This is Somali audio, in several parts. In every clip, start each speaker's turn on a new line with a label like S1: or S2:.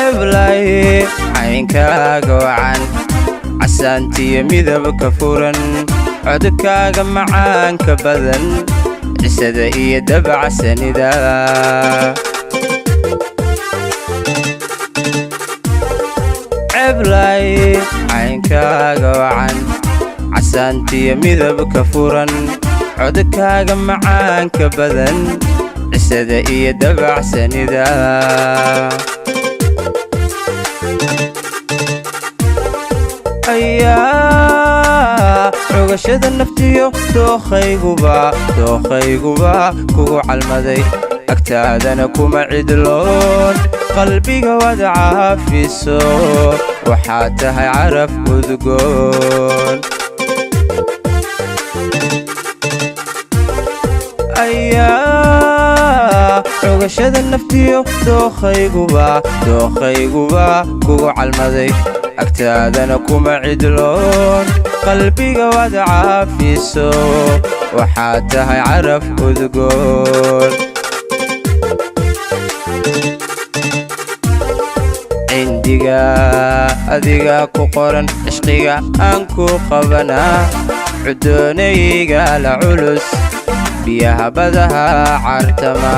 S1: عبلاي عينكاga wacan casaantiyo midabka furan codkaaga macaanka badan cisada iyo dabacsanida عبلاي عينكاga wacan casaantiyo midabka furan codkaaga macaanka badan cisada iyo dabacsanida rogashada naftiyo dookhayguba kugu calmaday agtaadana kuma cidloon qalbiga wad caafiso waxaad tahay caraf udgoon rogashada naftiyo dookhayguba kugu calmaday agtaadana kuma cidloon qalbiga wad caafiso waxaad tahay caraf udgoon cindiga adiga ku qoran cishqiga aan ku qabanaa cudoonayga la culus biyaha badaha cartama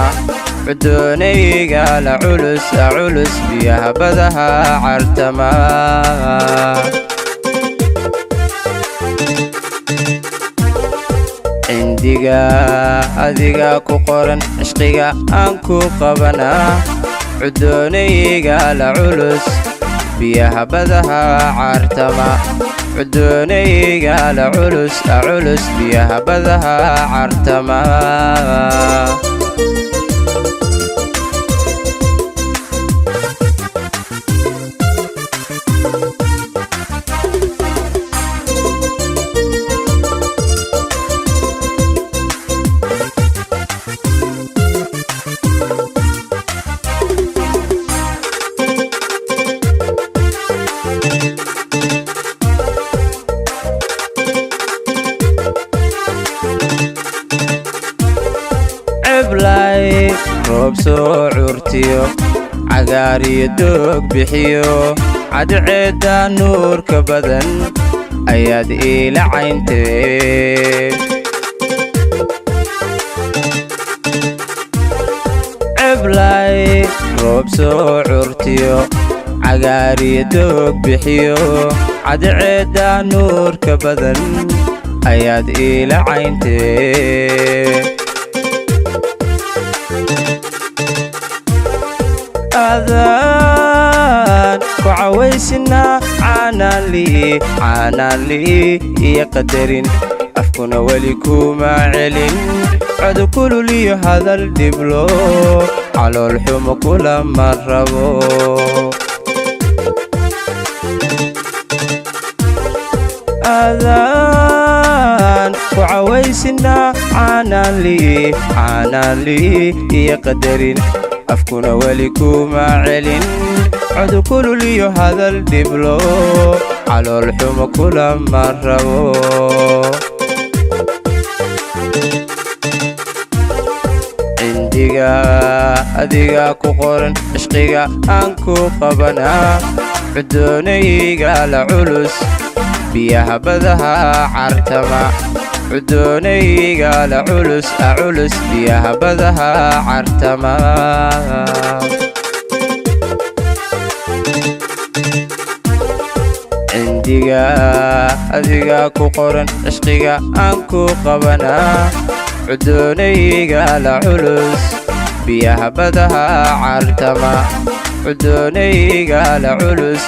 S1: cudoonayga la culus biyaha badaha cartama cindiga adiga ku qoran cishqiga aan ku qabanaa cudoonayga la culus biyaha badaha cartama cudoonayga la culus biyaha badaha cartama عبلاي روب soo curtiyo cagaariyo doog bixiyo cadceeda nuurka badan ayaad ila cayntay عبلاي روب soo curtiyo cagaariyo doog bixiyo cadceeda nuurka badan ayaad ila cayntay أذان كعويسنا عانان لي يقدرين أفكنا ولكما علين عدو كل لي هذا الدبلو على الحم كل مربو أذان كعويسنا عانان لي يقدرين أفكنا ولكما علين عدو كل لي هذا الدبلو على الحم كل مربو cindiga adiga ku qoran cishqiga aan ku qabanaa cudoonayga la culus biyaha badaha cartama cudoonayga la culus biyaha badaha cartama cindiga adiga ku qoran cishqiga aan ku qabanaa cudoonayga la culus biyaha badaha cartama cudoonayga la culus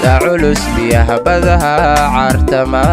S1: biyaha badaha cartama